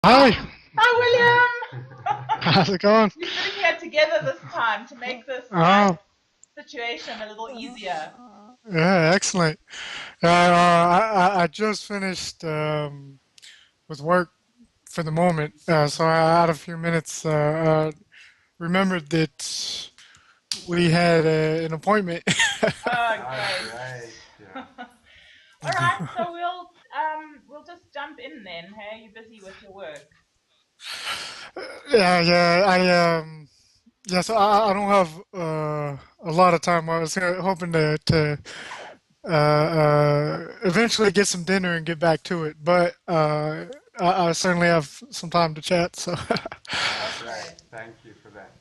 Hi, Hi, William. how's it going? We're sitting here together this time to make this Oh, situation a little easier. yeah, excellent. I just finished with work for the moment, so I had a few minutes. Remembered that we had an appointment. Oh, Ah, great. great. Yeah. All right, so we'll just jump in then. Hey, you busy with your work? Yeah, yeah. So I don't have a lot of time. I was hoping to eventually get some dinner and get back to it, but I certainly have some time to chat. So, Ah, great. Okay. Thank you for that.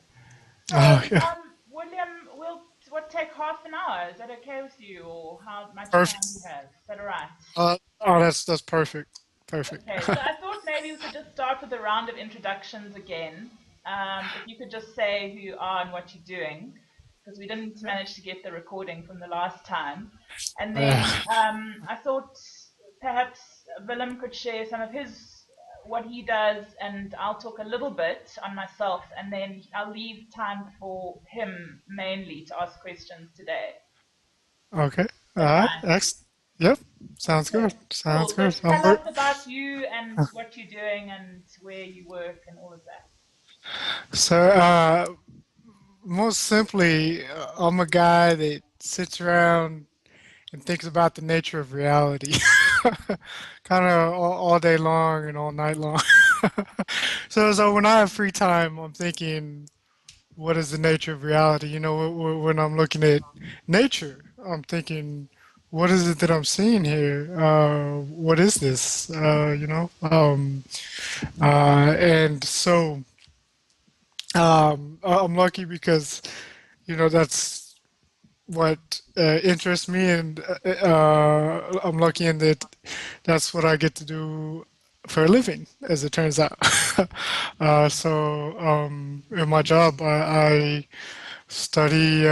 So, oh yeah, William, we'll take half an hour. Is that okay with you, or how much time perfect. you have? Is that all right? Oh, that's perfect. Perfect. Okay, so I thought maybe we could just start with a round of introductions again. If you could just say who you are and what you're doing, because we didn't manage to get the recording from the last time. And then Uh, I thought perhaps Willem could share some of what he does, and I'll talk a little bit on myself, and then I'll leave time for him mainly to ask questions today. okay. All Is that right. right? Yep. Sounds Okay, good. Sounds cool. So good. tell us about you and what you're doing and where you work and all of that. So, most simply, I'm a guy that sits around and thinks about the nature of reality, kind of all day long and all night long. So when I have free time, I'm thinking, what is the nature of reality? You know, when I'm looking at nature, I'm thinking, what is it that I'm seeing here? What is this? And so I'm lucky because that's what interests me, and I'm lucky in that that's what I get to do for a living, as it turns out. In my job, I study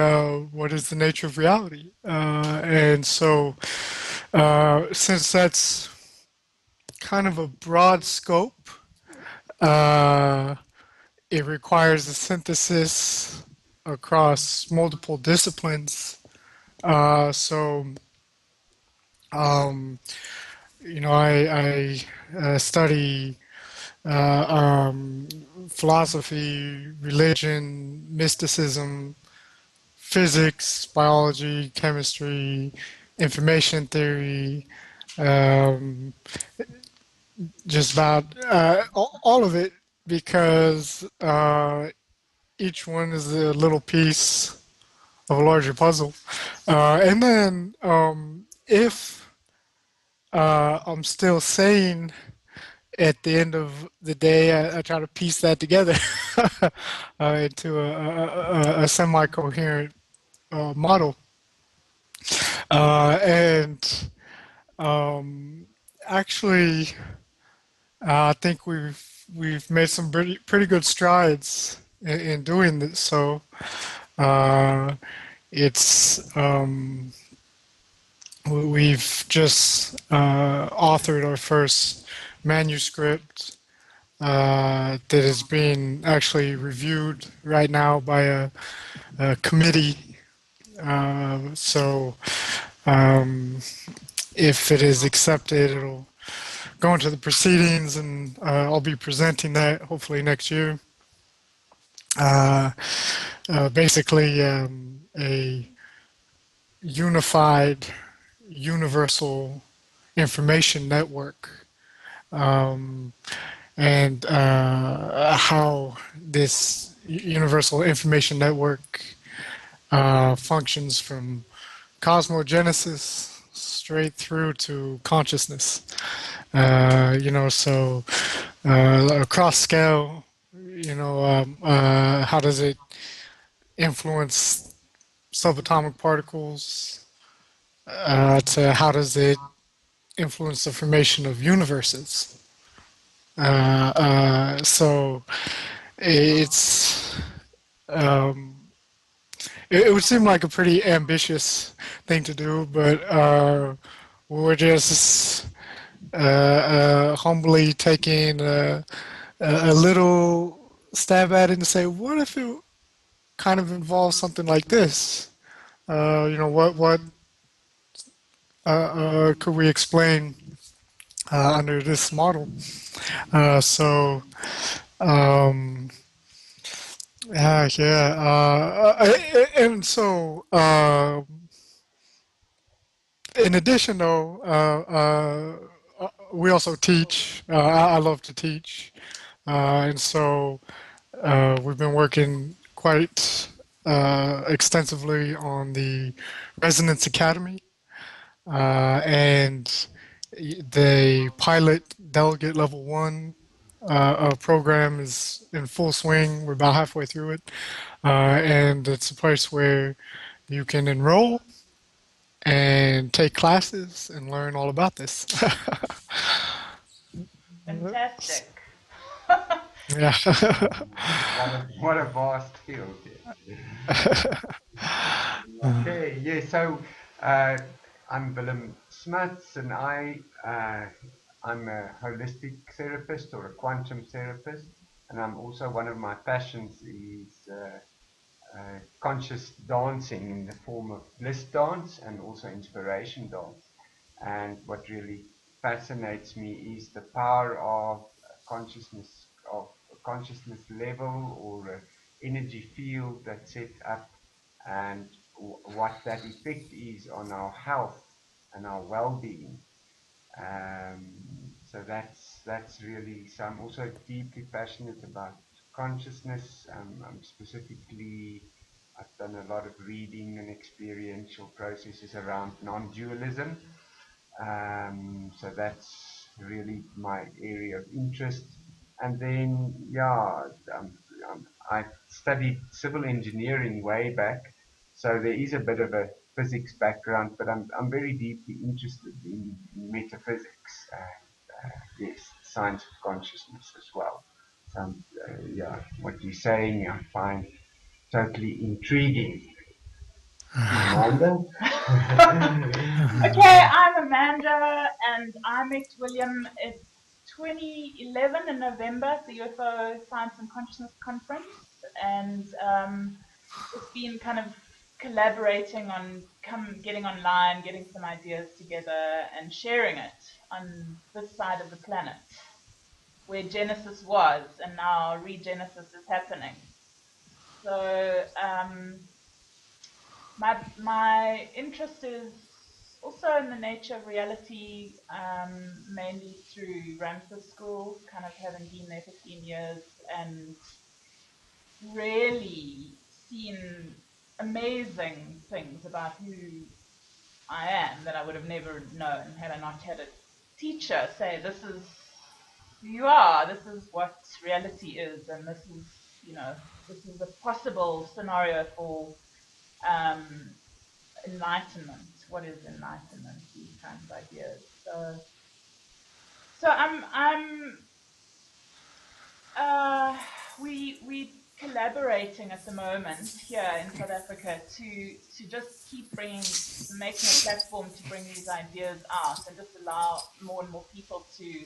what is the nature of reality, and so since that's kind of a broad scope, uh, it requires a synthesis across multiple disciplines. Uh, so, um, I study philosophy, religion, mysticism, physics, biology, chemistry, information theory, um, just about all of it, because each one is a little piece of a larger puzzle. And then if I'm still sane at the end of the day, I try to piece that together into a semi-coherent model. And um, actually, I think we've made some pretty good strides in doing this. So uh, it's we've just authored our first manuscript that is being actually reviewed right now by a committee. So um, if it is accepted, it'll go into the proceedings, and I'll be presenting that hopefully next year. Uh, Basically, a unified, universal information network, um, and how this universal information network functions from cosmogenesis straight through to consciousness. So across scale, how does it influence subatomic particles? To how does it influence the formation of universes? So it's um, it would seem like a pretty ambitious thing to do, but we're just humbly taking a little stab at it and say, what if it kind of involves something like this? What could we explain under this model? So, um, yeah. And so, in addition, though, we also teach. I love to teach. And so we've been working quite extensively on the Resonance Academy. And the pilot delegate level one program is in full swing. We're about halfway through it. And it's a place where you can enroll and take classes and learn all about this. Fantastic. Yeah. What a vast field. Yes. Okay, yeah, so uh, I'm Willem Smuts, and I'm a holistic therapist or a quantum therapist, and I'm also one of my passions is conscious dancing in the form of bliss dance and also inspiration dance. And what really fascinates me is the power of consciousness, of a consciousness level or an energy field that's set up, and what that effect is on our health and our well-being. So that's really. So I'm also deeply passionate about consciousness. I'm specifically, I've done a lot of reading and experiential processes around non-dualism. So that's really my area of interest. And then, yeah, I studied civil engineering way back, so there is a bit of a physics background, but I'm very deeply interested in metaphysics and yes, science of consciousness as well. So yeah, what you're saying I find totally intriguing. Amanda? Okay, I'm Amanda, and I met William in 2011 in November at the UFO Science and Consciousness Conference, and it's been kind of collaborating on getting online, getting some ideas together, and sharing it on this side of the planet, where Genesis was, and now regenesis is happening. So my interest is also in the nature of reality, mainly through Ramtha School, kind of having been there 15 years and really seen amazing things about who I am that I would have never known had I not had a teacher say, this is who you are, this is what reality is, and this is, this is a possible scenario for um, enlightenment. What is enlightenment? These kinds of ideas. So I'm uh, we collaborating at the moment here in South Africa to just keep making a platform to bring these ideas out and just allow more and more people to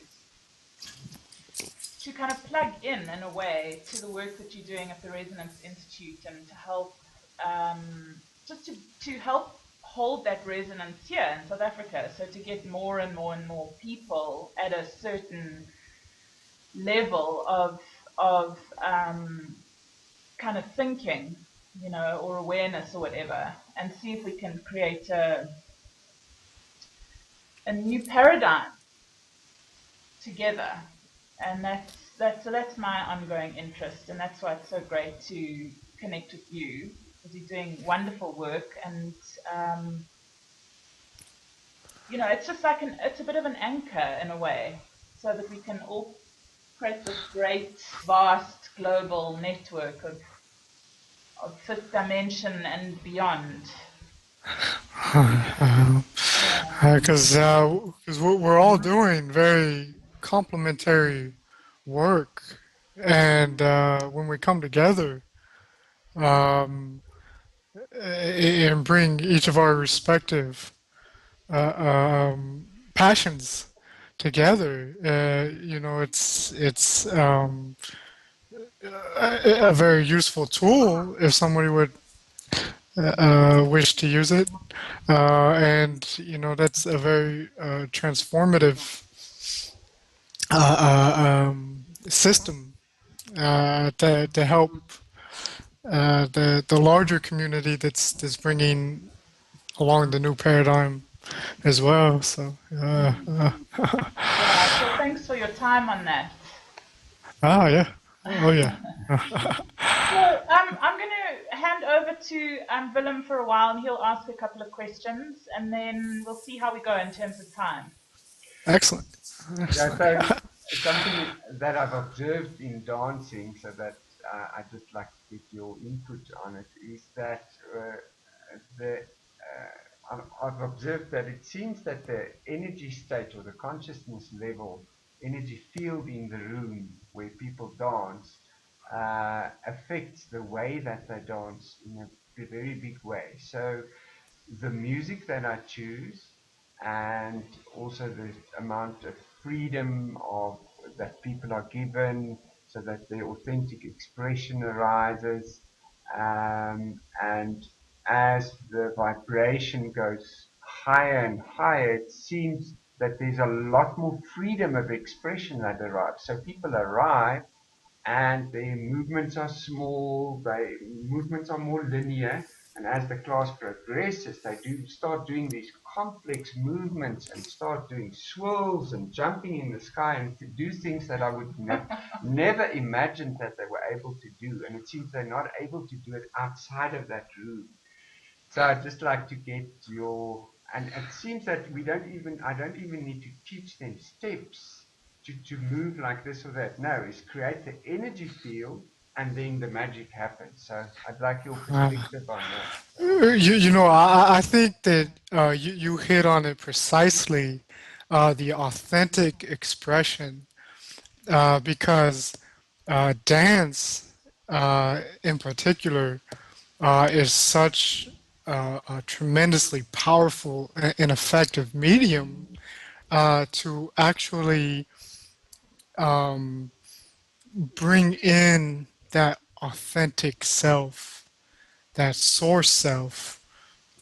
kind of plug in a way to the work that you're doing at the Resonance Institute and to help just to help hold that resonance here in South Africa. So to get more and more and more people at a certain level of kind of thinking, or awareness or whatever, and see if we can create a new paradigm together. And that's my ongoing interest, and that's why it's so great to connect with you because you're doing wonderful work, and it's just like it's a bit of an anchor in a way, so that we can all create this great, vast, global network of fifth dimension and beyond. Yeah. Because we're all doing very complementary work, and when we come together um, and bring each of our respective uh, um, passions together. It's a very useful tool if somebody would wish to use it, and that's a very transformative system to help the larger community that's bringing along the new paradigm as well. So, Right. Well, thanks for your time on that. yeah, oh yeah. So I'm going to hand over to Willem for a while, and he'll ask a couple of questions, and then we'll see how we go in terms of time. Excellent, Yeah, excellent. so something that I've observed in dancing, so that I'd just like to get your input on it, is that I've observed that it seems that the energy state or the consciousness level, energy field in the room where people dance affects the way that they dance in a very big way. So the music that I choose and also the amount of freedom of that people are given so that their authentic expression arises, and as the vibration goes higher and higher, it seems that there's a lot more freedom of expression that arrives. So people arrive and their movements are small, their movements are more linear, and as the class progresses, they do start doing these complex movements and start doing swirls and jumping in the sky and to do things that I would never imagined that they were able to do. And it seems they're not able to do it outside of that room. So I'd just like to get your, and it seems that I don't even need to teach them steps to move like this or that. No, it's create the energy field and then the magic happens. So I'd like your Uh, perspective on that. I think that you hit on it precisely, the authentic expression, because dance, in particular, is such a tremendously powerful and effective medium to actually um, bring in that authentic self, that source self,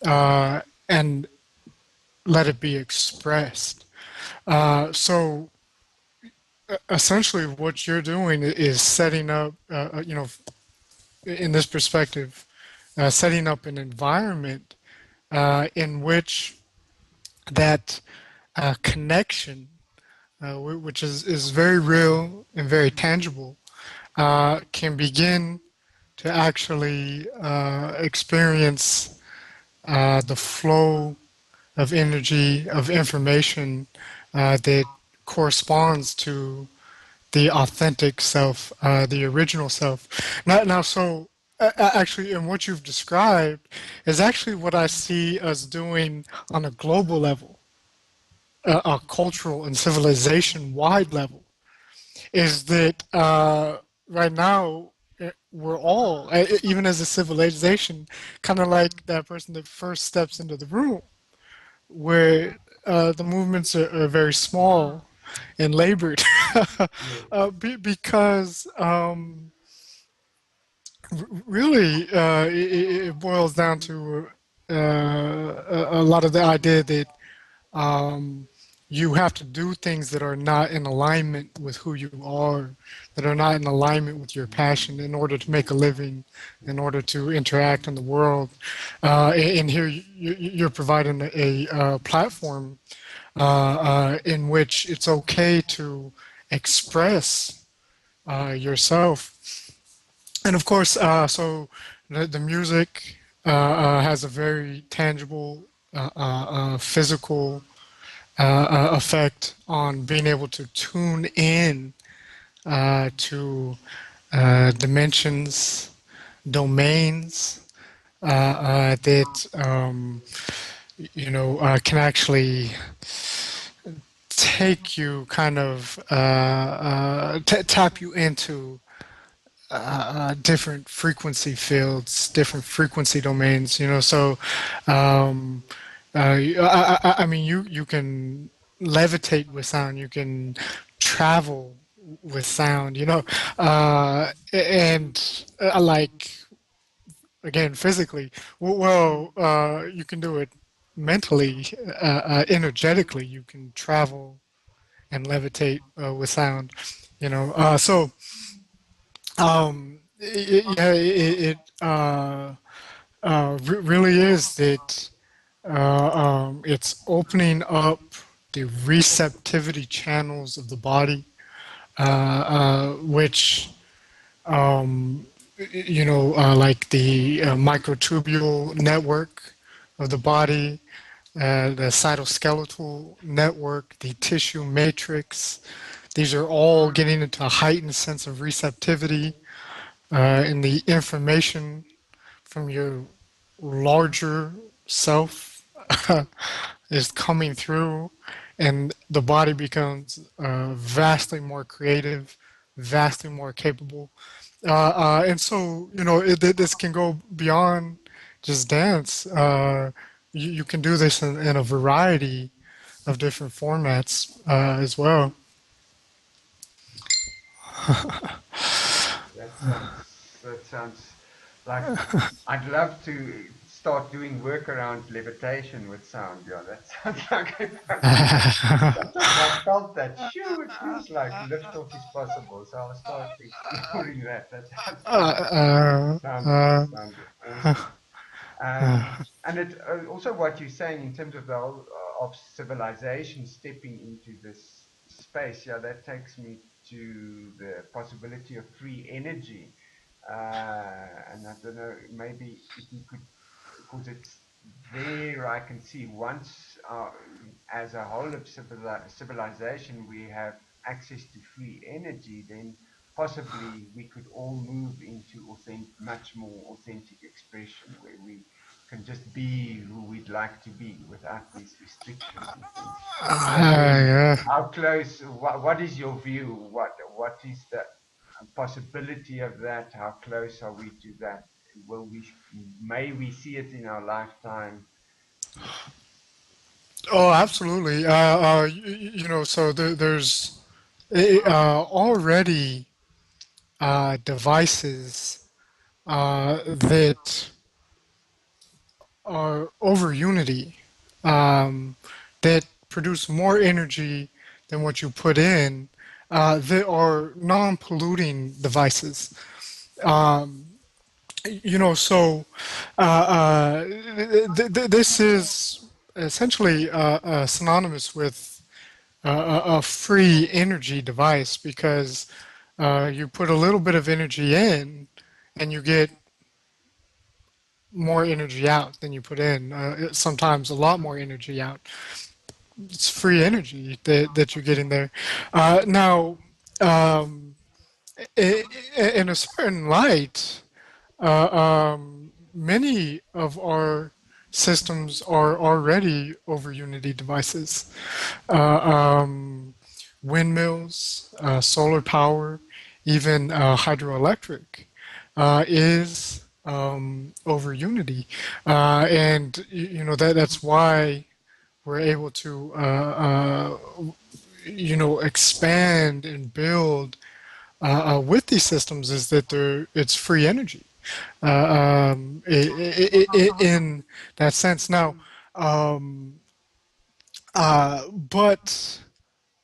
and let it be expressed. So essentially, what you're doing is setting up, in this perspective, setting up an environment in which that connection, which is very real and very tangible, can begin to actually experience the flow of energy, of information that corresponds to the authentic self, the original self. So actually, in what you've described, is actually what I see us doing on a global level, a cultural and civilization-wide level. Is that right now we're all, even as a civilization, kind of like that person that first steps into the room, where the movements are very small and labored, because really it boils down to a lot of the idea that um, you have to do things that are not in alignment with who you are, that are not in alignment with your passion in order to make a living, in order to interact in the world. And here you're providing a platform in which it's okay to express yourself. And of course, so the music has a very tangible, physical effect on being able to tune in to dimensions, domains that can actually take you kind of tap you into different frequency fields, different frequency domains. So um, I mean, you can. levitate with sound. You can travel with sound. And like again physically. Well, you can do it mentally, energetically. You can travel and levitate with sound. So yeah, it really is that it's opening up the receptivity channels of the body, which like the microtubule network of the body, the cytoskeletal network, the tissue matrix. These are all getting into a heightened sense of receptivity, and the information from your larger self is coming through, and the body becomes vastly more creative, vastly more capable. And so, this can go beyond just dance. You can do this in a variety of different formats as well. That sounds like I'd love to start doing work around levitation with sound. Yeah, that sounds like a fun. Sometimes I felt that, shoo, it feels like liftoff is possible. So I'll start exploring that. That uh, sounds awesome. uh, And it also what you're saying in terms of the whole of civilization stepping into this space. Yeah, that takes me to the possibility of free energy. And I don't know, maybe if you could, because it's there, I can see once as a whole of civilization we have access to free energy, then possibly we could all move into much more authentic expression where we can just be who we'd like to be without these restrictions and things. But then, yeah. how close? What is your view? What is the possibility of that? How close are we to that? Will we? May we see it in our lifetime? Oh, absolutely. So there's already devices that are over unity, um, that produce more energy than what you put in, that are non-polluting devices. Um, so this is essentially synonymous with a free energy device because you put a little bit of energy in and you get more energy out than you put in. Sometimes a lot more energy out. It's free energy that you're getting there. Now, um, in a certain light, many of our systems are already over unity devices. Uh, um, Windmills, solar power, even hydroelectric is over unity, and that's why we're able to expand and build with these systems is that it's free energy in that sense. Now, um, but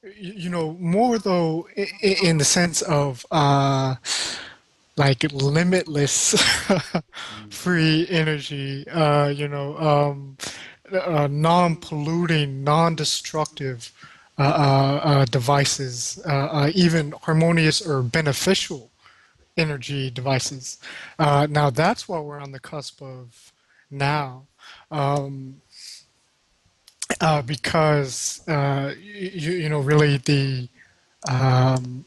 more though in the sense of like limitless Mm. free energy, non-polluting, non-destructive devices, even harmonious or beneficial energy devices. Now that's what we're on the cusp of now, um, because really the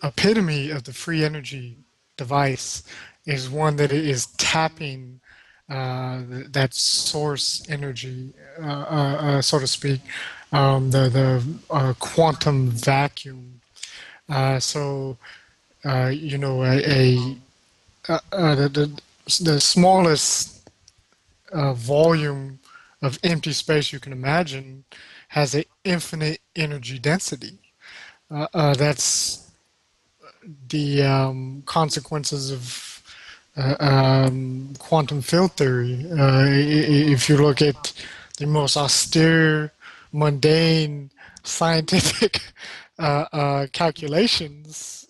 epitome of the free energy device is one that is tapping that source energy, so to speak, the quantum vacuum. So the smallest volume of empty space you can imagine has an infinite energy density. That's the consequences of quantum field theory. If you look at the most austere, mundane, scientific calculations,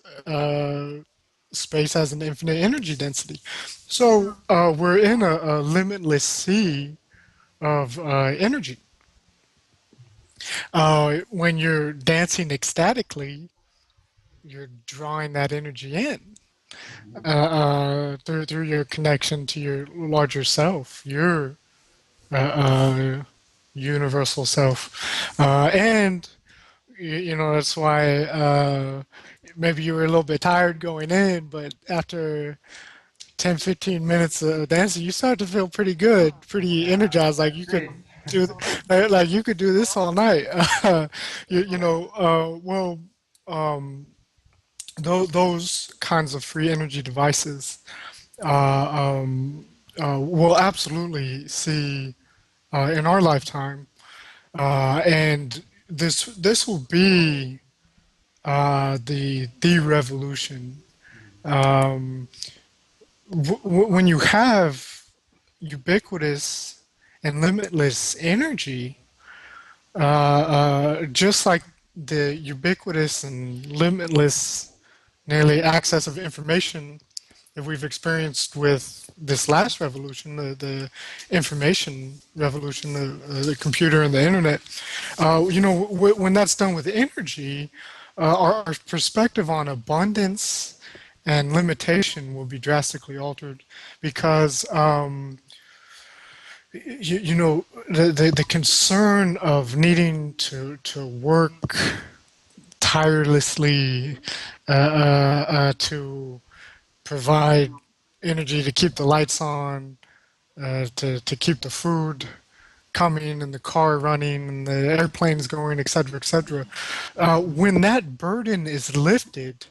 space has an infinite energy density. So we're in a limitless sea of energy. When you're dancing ecstatically, you're drawing that energy in through your connection to your larger self, your universal self, and you know that's why maybe you were a little bit tired going in, but after 10-15 minutes of dancing, you start to feel pretty good, pretty Yeah, energized, like you could great. do like you could do this all night. You know, well, um, those kinds of free energy devices we'll absolutely see in our lifetime, and this will be the revolution. Um, when you have ubiquitous and limitless energy, just like the ubiquitous and limitless, nearly access of information that we've experienced with this last revolution, the information revolution, the computer and the internet, you know, when that's done with energy, our perspective on abundance and limitation will be drastically altered because, you know, the concern of needing to work tirelessly to provide energy to keep the lights on, to keep the food coming and the car running and the airplanes going, et cetera, et cetera. When that burden is lifted,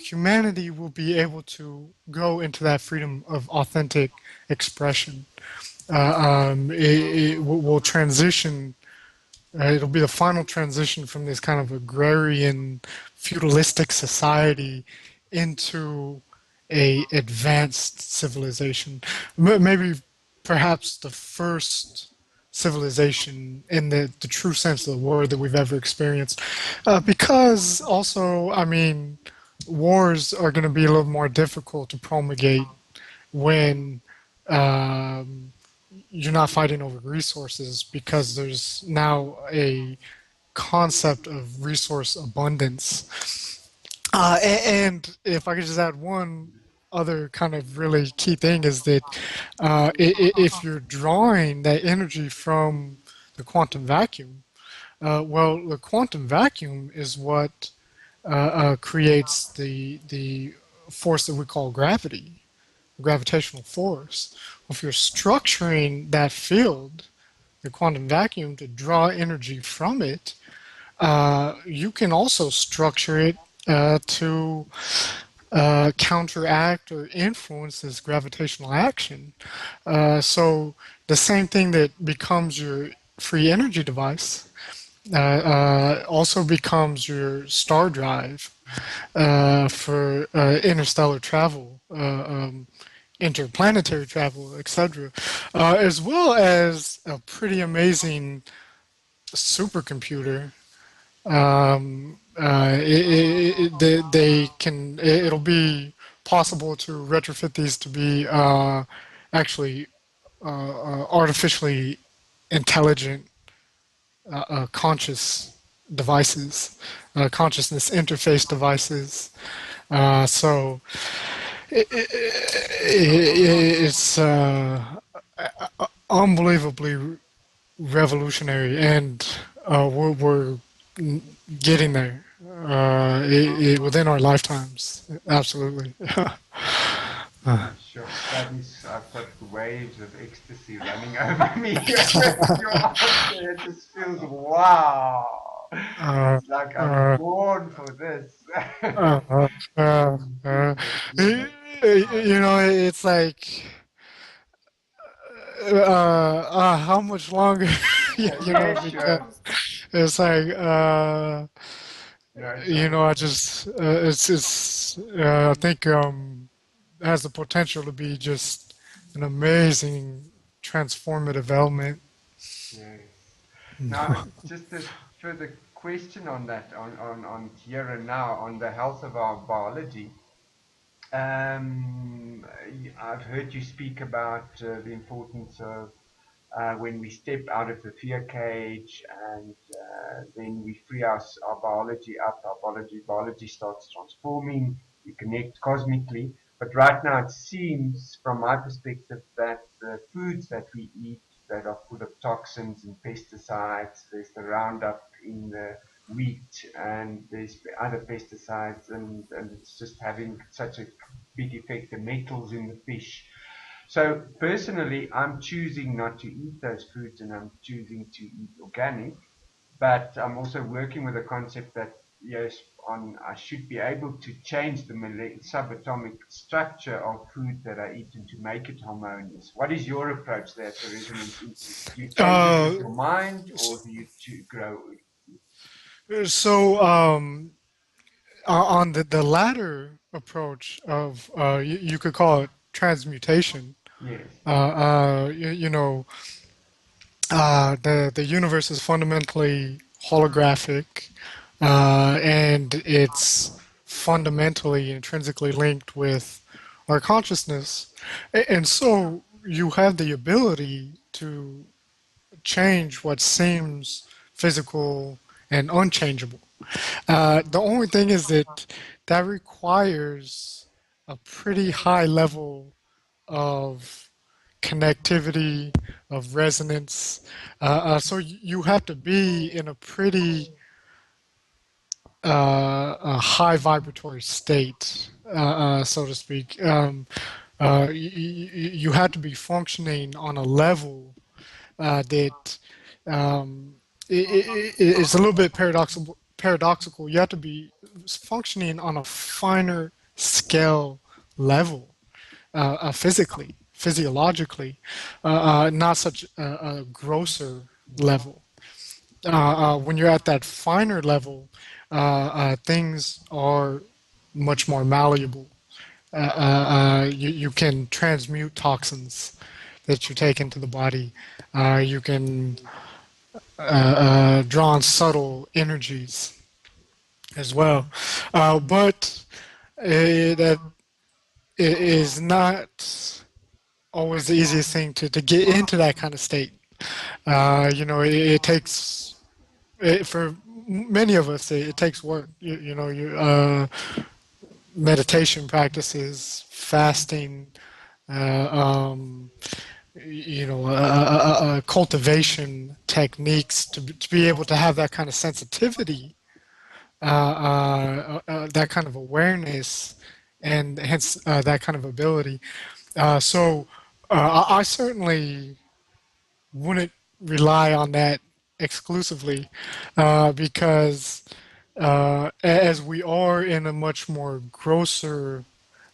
humanity will be able to go into that freedom of authentic expression. It will transition. It'll be the final transition from this kind of agrarian, feudalistic society into a advanced civilization. Maybe perhaps the first civilization in the true sense of the word that we've ever experienced. Because also, I mean, wars are going to be a little more difficult to promulgate when um, you're not fighting over resources because there's now a concept of resource abundance. And if I could just add one other kind of really key thing is that if you're drawing that energy from the quantum vacuum, well, the quantum vacuum is what creates the force that we call gravity, gravitational force. If you're structuring that field, the quantum vacuum, to draw energy from it, you can also structure it to counteract or influence this gravitational action. So the same thing that becomes your free energy device also becomes your star drive for interstellar travel, interplanetary travel, etc., as well as a pretty amazing supercomputer. They can. It'll be possible to retrofit these to be actually artificially intelligent, conscious devices, consciousness interface devices. So it's unbelievably revolutionary, and we're getting there within our lifetimes. Absolutely. Sure. That is, I've got waves of ecstasy running over me. Your answer, it just feels wow. uh, It's like I'm uh, born for this. uh, uh, uh, uh, you know, it's like, how much longer? You Yeah, know, sure. because it's like, No, you sounds know, I good. just, I think it has the potential to be just an amazing transformative element. Yes. Now, just a further question on that, on here and now, on the health of our biology. I've heard you speak about the importance of when we step out of the fear cage and then we free our biology up, our biology starts transforming, we connect cosmically. But right now it seems, from my perspective, that the foods that we eat that are full of toxins and pesticides, there's the Roundup in the wheat and there's other pesticides and it's just having such a big effect, the metals in the fish. So personally, I'm choosing not to eat those foods and I'm choosing to eat organic. But I'm also working with a concept that yes, I should be able to change the subatomic structure of food that I eat and to make it harmonious. What is your approach there to resonance interest? Do you change it Uh, with your mind so, or do you grow? so on the latter approach of, you could call it transmutation. Yes. You know, the universe is fundamentally holographic, and it's fundamentally intrinsically linked with our consciousness, and so you have the ability to change what seems physical and unchangeable. The only thing is that that requires a pretty high level of connectivity, of resonance. So you have to be in a pretty a high vibratory state, so to speak. You have to be functioning on a level that um, it's a little bit paradoxical. Paradoxical. You have to be functioning on a finer scale level, physically, physiologically, not such a grosser level. When you're at that finer level, things are much more malleable. You can transmute toxins that you take into the body. You can draw on subtle energies as well. But that is not always the easiest thing to get into that kind of state. It takes for many of us. It takes work. Meditation practices, fasting, uh, um, cultivation techniques to be able to have that kind of sensitivity, that kind of awareness, and hence that kind of ability. So I certainly wouldn't rely on that exclusively, because as we are in a much more grosser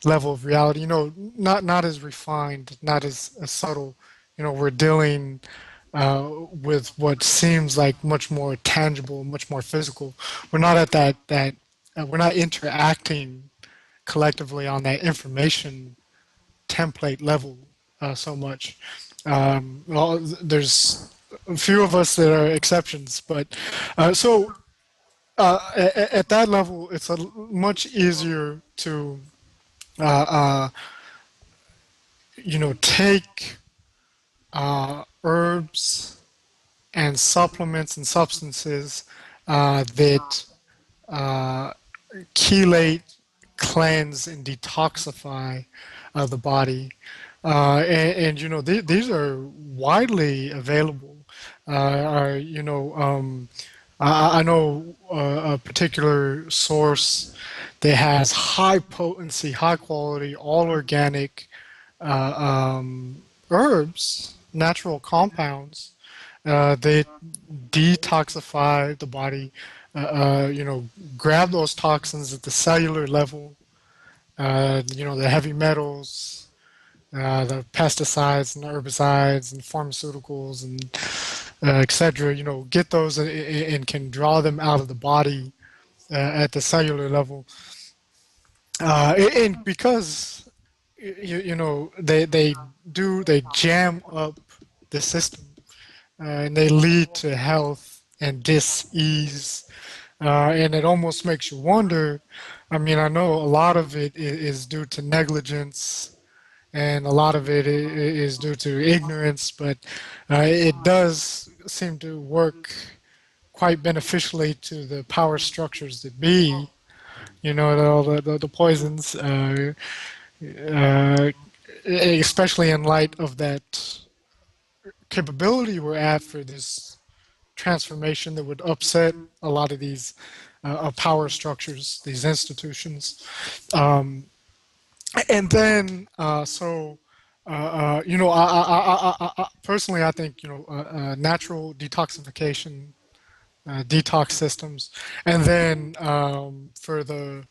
level of reality, not as refined, not as subtle. We're dealing with what seems like much more tangible, much more physical. We're not at that we're not interacting collectively on that information template level so much. Well, there's a few of us that are exceptions, but at that level, it's much easier to uh, uh, take herbs and supplements and substances that chelate, cleanse, and detoxify the body. These are widely available. I know a particular source that has high potency, high quality, all organic herbs, natural compounds that detoxify the body, grab those toxins at the cellular level, the heavy metals, the pesticides and herbicides and pharmaceuticals and etc. Get those and can draw them out of the body at the cellular level. And because they jam up the system, and they lead to health and dis-ease, and it almost makes you wonder. I mean, I know a lot of it is due to negligence, and a lot of it is due to ignorance, but it does seem to work quite beneficially to the power structures that be. The poisons, uh, especially in light of that capability we're at for this transformation that would upset a lot of these power structures, these institutions. Um, and then, personally, I think, natural detoxification, detox systems, and then for the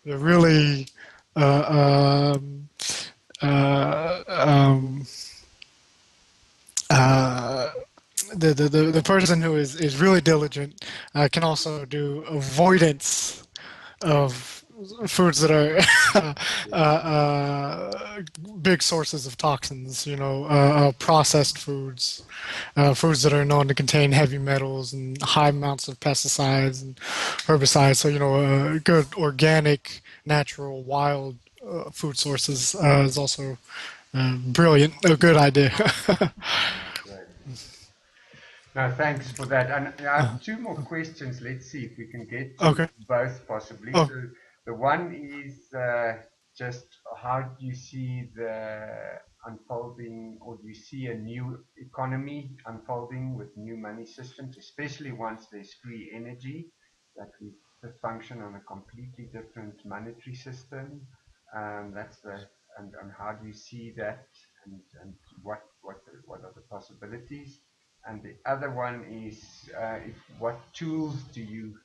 really uh, um, uh, um, uh, the person who is really diligent can also do avoidance of foods that are big sources of toxins, processed foods, foods that are known to contain heavy metals and high amounts of pesticides and herbicides. So, good organic, natural, wild food sources is also brilliant, a good idea. Great. No, thanks for that. And I have two more questions. Let's see if we can get to Okay. both possibly. Oh, So the one is just how do you see the unfolding, or do you see a new economy unfolding with new money systems, especially once there's free energy, that we function on a completely different monetary system? That's the and how do you see that, and what are the possibilities? And the other one is, what tools do you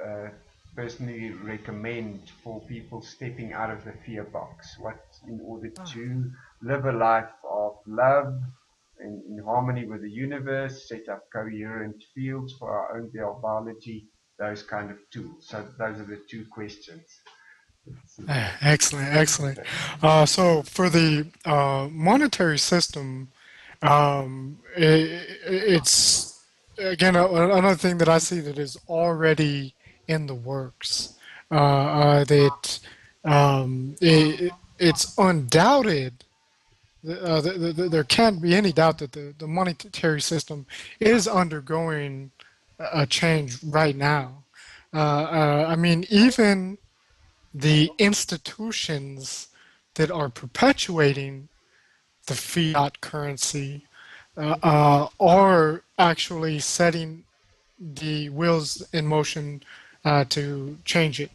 uh, personally recommend for people stepping out of the fear box? What, in order to live a life of love, in harmony with the universe, set up coherent fields for our own biology, those kind of tools. So those are the two questions. Let's see. excellent, excellent. So for the monetary system, it's again another thing that I see that is already in the works. That it's undoubted. There can't be any doubt that the monetary system is undergoing a change right now. I mean, even the institutions that are perpetuating the fiat currency are actually setting the wheels in motion to change it,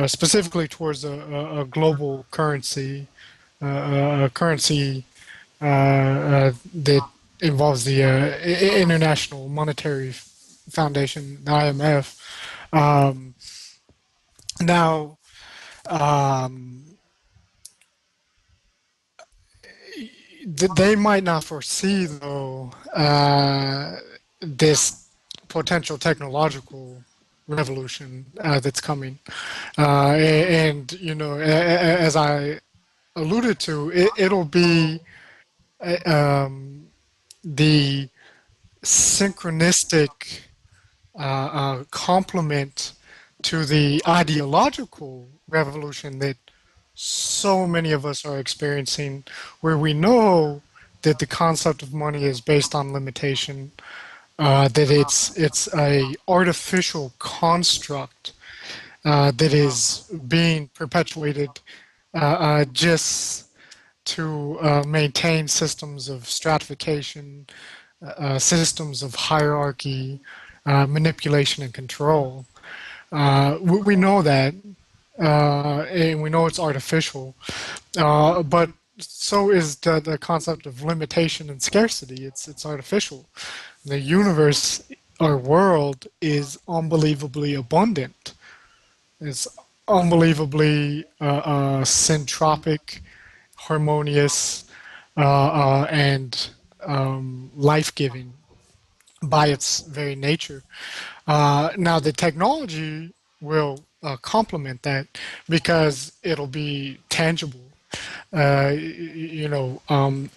specifically towards a global currency, a currency that involves the International Monetary Foundation, the IMF. Um, now, um, they might not foresee, though, this potential technological revolution that's coming. And, as I alluded to, it'll be the synchronistic complement to the ideological revolution that so many of us are experiencing, where we know that the concept of money is based on limitation, that it's a artificial construct that is being perpetuated just to maintain systems of stratification, systems of hierarchy, manipulation, and control. We know that, and we know it's artificial. But so is the concept of limitation and scarcity. It's artificial. The universe, our world, is unbelievably abundant. It's unbelievably syntropic, harmonious, and life-giving. by its very nature. Now, the technology will complement that because it'll be tangible.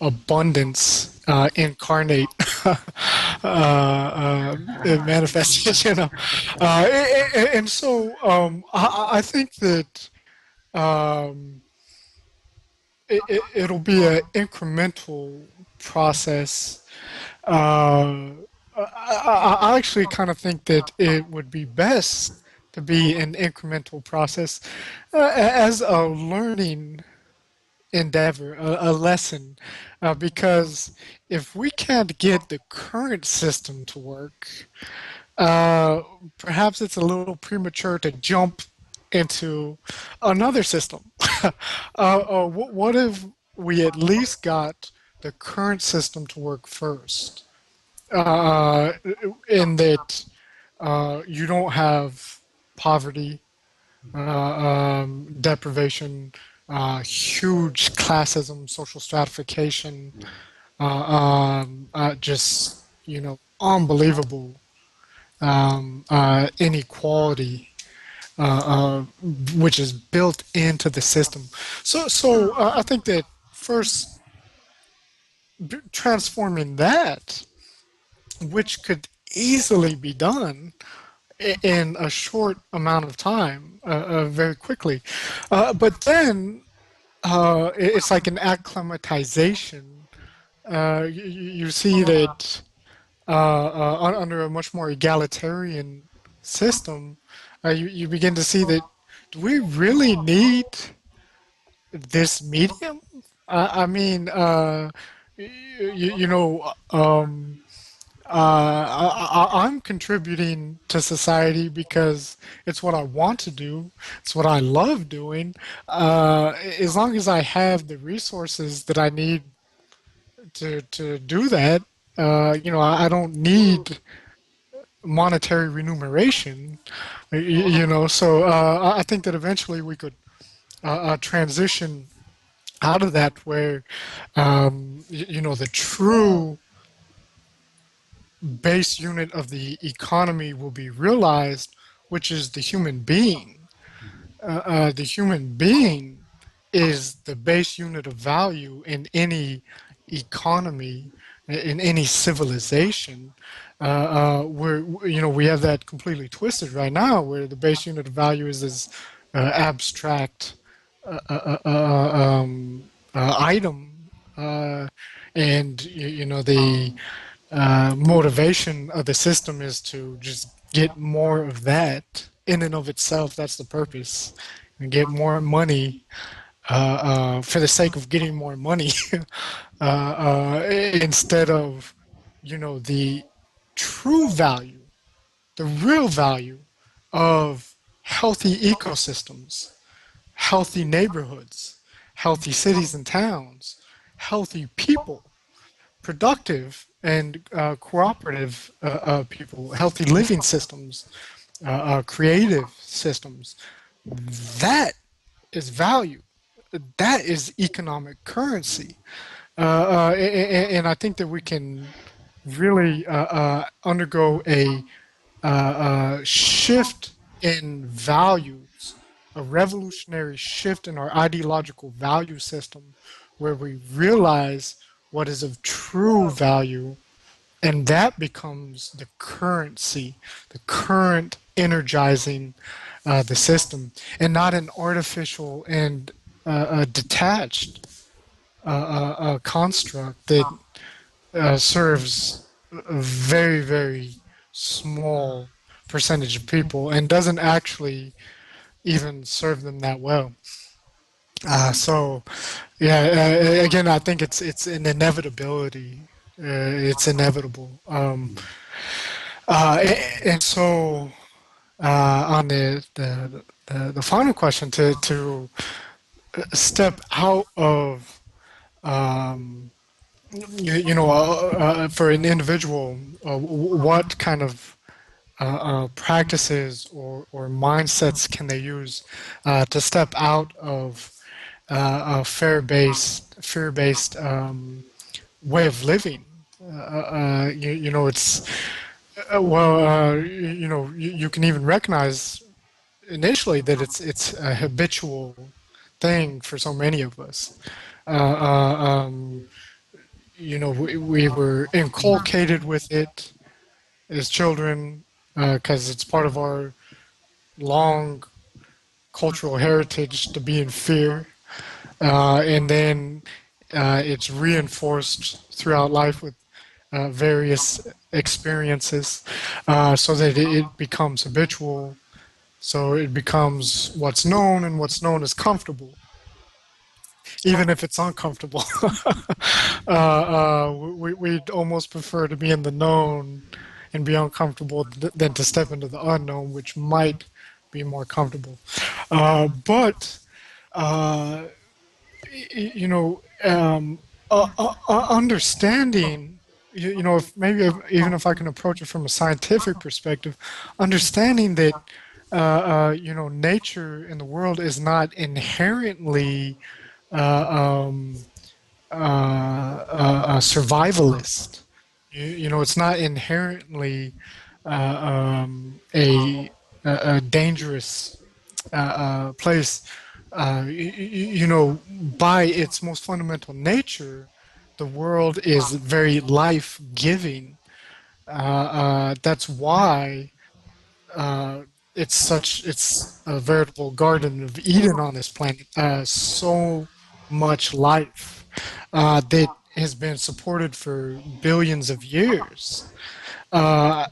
Abundance incarnate, it manifests, and so I think that um, it'll be an incremental process. I actually kind of think that it would be best to be an incremental process as a learning endeavor, a lesson, because if we can't get the current system to work, uh, perhaps it's a little premature to jump into another system. What if we at least got the current system to work first? Uh, in that you don't have poverty, deprivation, huge classism, social stratification, Yeah. just unbelievable inequality, which is built into the system. So I think that first transforming that, which could easily be done in a short amount of time, very quickly. But then it's like an acclimatization. You see that under a much more egalitarian system, you begin to see that do we really need this medium? I mean, you know, I'm contributing to society because it's what I want to do. It's what I love doing. As long as I have the resources that I need to do that, I don't need monetary remuneration. So I think that eventually we could transition out of that where, the true base unit of the economy will be realized, which is the human being. The human being is the base unit of value in any economy, in any civilization. Where we have that completely twisted right now, where the base unit of value is this abstract uh, uh, uh, item, and the motivation of the system is to just get more of that in and of itself. That's the purpose, and get more money for the sake of getting more money, instead of the true value, the real value of healthy ecosystems, healthy neighborhoods, healthy cities and towns, healthy people, productive and cooperative people, healthy living systems, creative systems. That is value. That is economic currency. And I think that we can really undergo a shift in values, a revolutionary shift in our ideological value system, where we realize what is of true value, and that becomes the currency, the current energizing the system, and not an artificial and detached construct that serves a very, very small percentage of people and doesn't actually even serve them that well. So, yeah, again, I think it's an inevitability. It's inevitable. And so, on the final question, to step out of um, for an individual, what kind of practices or mindsets can they use to step out of a fear-based way of living, It's well, you can even recognize initially that it's a habitual thing for so many of us. Uh, uh, um, we were inculcated with it as children because it's part of our long cultural heritage to be in fear, and then it's reinforced throughout life with various experiences, so that it becomes habitual. So it becomes what's known, and what's known is comfortable, even if it's uncomfortable. We'd almost prefer to be in the known and be uncomfortable than to step into the unknown, which might be more comfortable. But uh, you know, understanding, if maybe even if I can approach it from a scientific perspective, understanding that, nature in the world is not inherently uh, um, a survivalist. It's not inherently a dangerous place. By its most fundamental nature, the world is very life-giving. That's why uh, it's a veritable Garden of Eden on this planet. So much life that has been supported for billions of years. If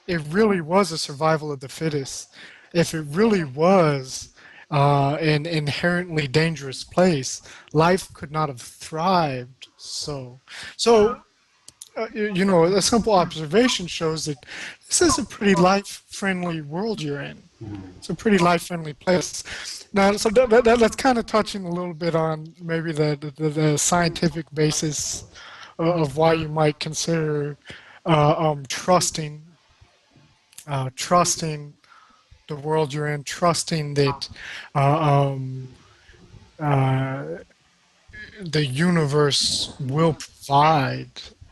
it really was a survival of the fittest, if it really was an inherently dangerous place, life could not have thrived. A simple observation shows that this is a pretty life-friendly world you're in. Mm. It's a pretty life-friendly place. Now, so that's kind of touching a little bit on maybe the scientific basis of why you might consider trusting the world you're in, trusting that uh, um, uh, the universe will provide.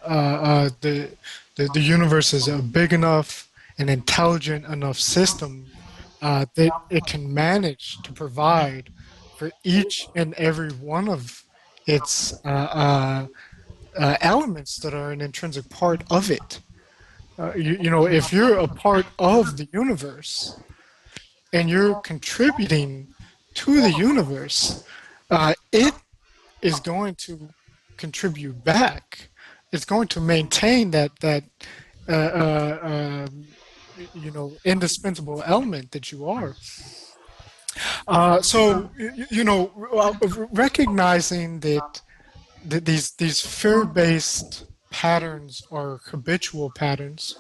The universe is a big enough and intelligent enough system that it can manage to provide for each and every one of its elements that are an intrinsic part of it. If you're a part of the universe and you're contributing to the universe, it is going to contribute back. It's going to maintain that indispensable element that you are. Recognizing that these fear-based patterns are habitual patterns,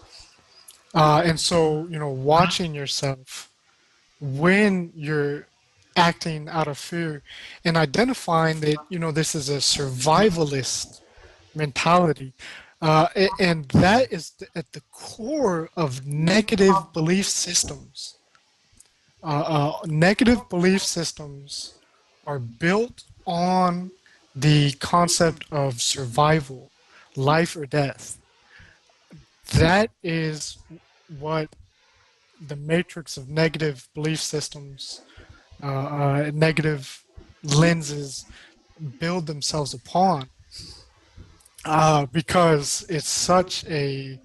and so watching yourself when you're acting out of fear and identifying that this is a survivalist mentality, and that is at the core of negative belief systems. Negative belief systems are built on the concept of survival, life or death. That is what the matrix of negative belief systems, negative lenses build themselves upon, because it's such a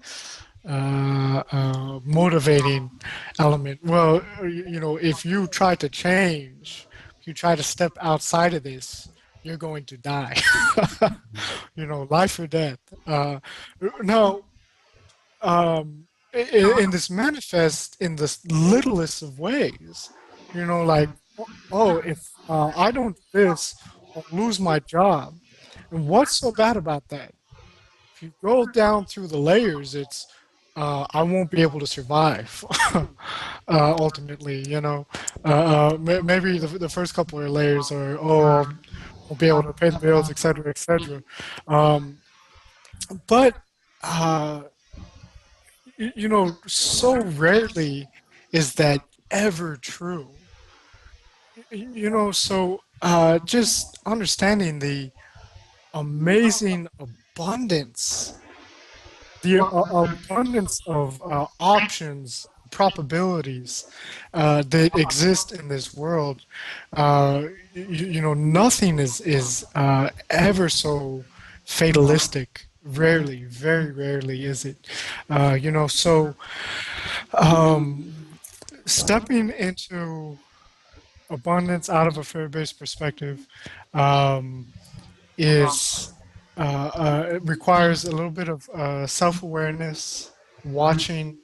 motivating element. Well, if you try to change, if you try to step outside of this, you're going to die. Life or death. Now, and this manifests in the littlest of ways. Like, oh, if I don't do this, I'll lose my job. And what's so bad about that? If you go down through the layers, it's I won't be able to survive. Ultimately, maybe the first couple of layers are, oh, I won't be able to pay the bills, et cetera, et cetera. Um, but uh, so rarely is that ever true. So just understanding the amazing abundance, the abundance of options, probabilities that exist in this world. Nothing is ever so fatalistic. Rarely, very rarely is it. So um, stepping into abundance out of a fear-based perspective um, is it requires a little bit of self-awareness, watching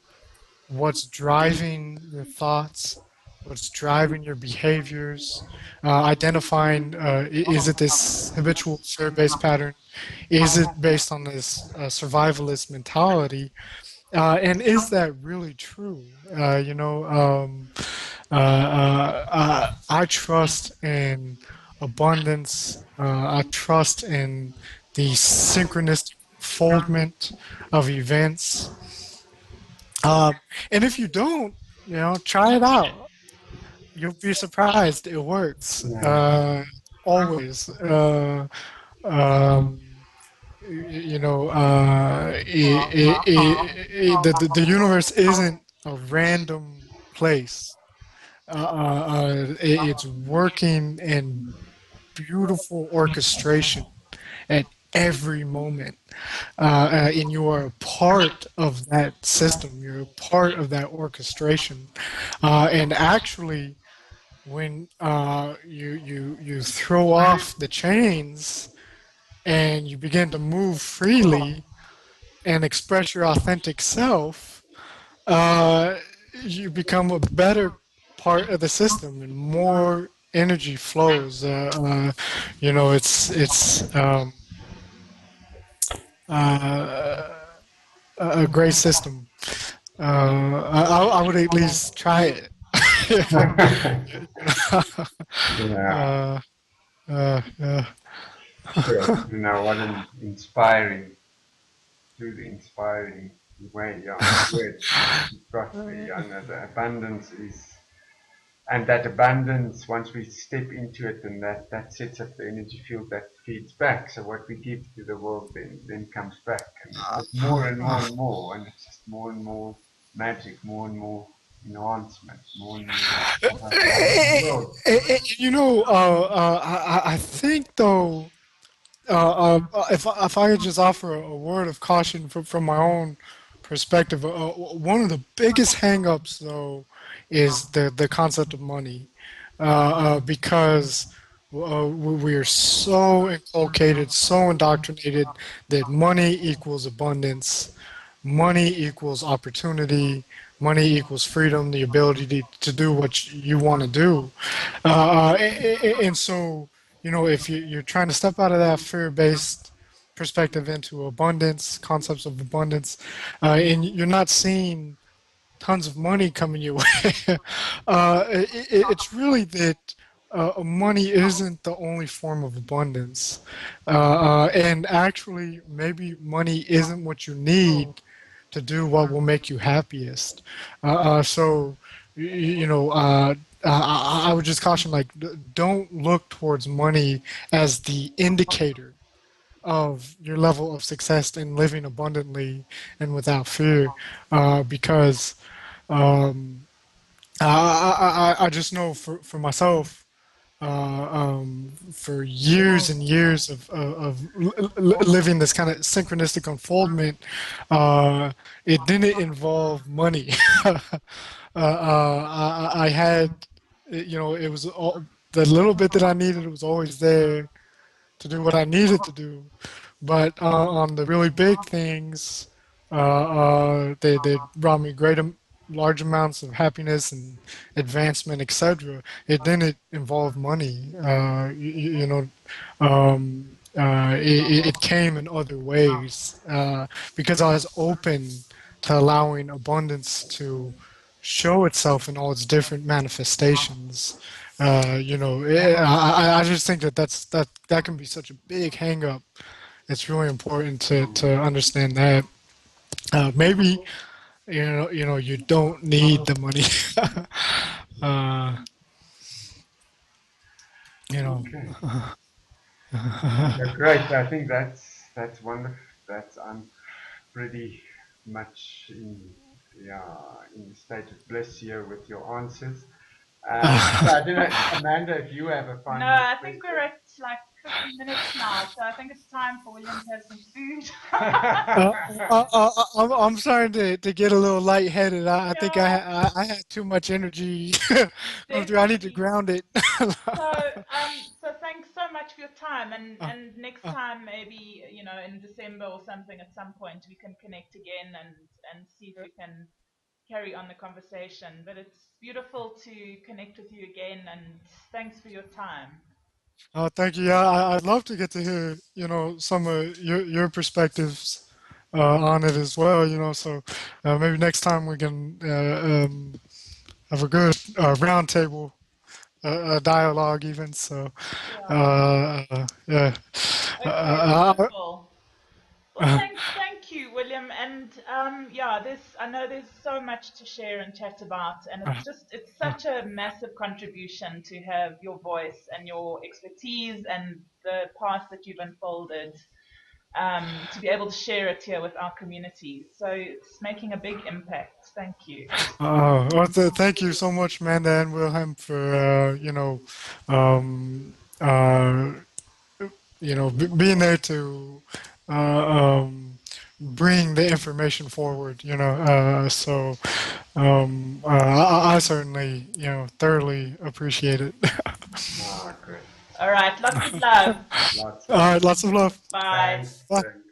what's driving your thoughts, what's driving your behaviors, identifying is it this habitual fear-based pattern, is it based on this survivalist mentality, and is that really true? I trust in abundance. I trust in the synchronistic unfoldment of events. And if you don't, try it out. You'll be surprised. It works. Yeah. Always. Um, the universe isn't a random place. It's working in beautiful orchestration at every moment. And you are a part of that system. You're a part of that orchestration. And actually, when you throw off the chains and you begin to move freely and express your authentic self, uh, you become a better part of the system, and more energy flows. It's uh, a great system. I would at least try it. Yeah. uh, yeah. Sure. What an inspiring, truly inspiring way, yeah, words you've got there. The abundance is, and that abundance, once we step into it, and that sets up the energy field that feeds back. So what we give to the world then comes back, and it's more and more and more, and it's just more and more magic, more and more enhancement, more and more world. I think though, if I could just offer a word of caution from my own perspective, one of the biggest hangups though is the concept of money, because we are so inculcated, so indoctrinated that money equals abundance, money equals opportunity, money equals freedom, the ability to do what you want to do. And so, if you're trying to step out of that fear-based perspective into abundance, concepts of abundance, and you're not seeing tons of money coming your way, it's really that money isn't the only form of abundance. And actually, maybe money isn't what you need to do what will make you happiest. So, I would just caution, like, don't look towards money as the indicator of your level of success in living abundantly and without fear, because um, I just know for myself, for years and years of living this kind of synchronistic unfoldment, it didn't involve money. I had, it was all, the little bit that I needed was always there to do what I needed to do. But on the really big things, they brought me large amounts of happiness and advancement, etc. It didn't involve money. It came in other ways because I was open to allowing abundance to show itself in all its different manifestations. I just think that can be such a big hang up. It's really important to understand that. Maybe you don't need the money. uh, you know. Okay. Yeah, great. I think that's wonderful. that's I'm pretty much in the state of bliss here with your answers. So I don't know, Amanda, if you have a No, final I think we're question. at like 50 minutes now, so I think it's time for William to have some food. Uh, I'm starting to get a little lightheaded. I think Yeah, I had too much energy going through. I need to definitely. ground it. So thanks so much for your time, Uh, and next uh, time maybe in December or something at some point we can connect again and see if we can carry on the conversation. But it's beautiful to connect with you again, and thanks for your time. Thank you. Yeah, I'd love to get to hear, some of your perspectives on it as well. So maybe next time we can have a good roundtable dialogue, even. So, Yeah. yeah. Okay, Uh, uh, wonderful. Well, uh, thank you, William. And yeah, I know there's so much to share and chat about, and uh, it's uh, such a massive contribution to have your voice and your expertise and the path that you've unfolded, to be able to share it here with our community. So it's making a big impact. Thank you. well, thank you so much, Amanda and Wilhelm, for um, uh, being there to uh, bring the information forward. So I certainly thoroughly appreciate it. Ah, great. All right, lots of love. Lots All of love. right, lots of love. Bye. Thanks. Bye. Thanks.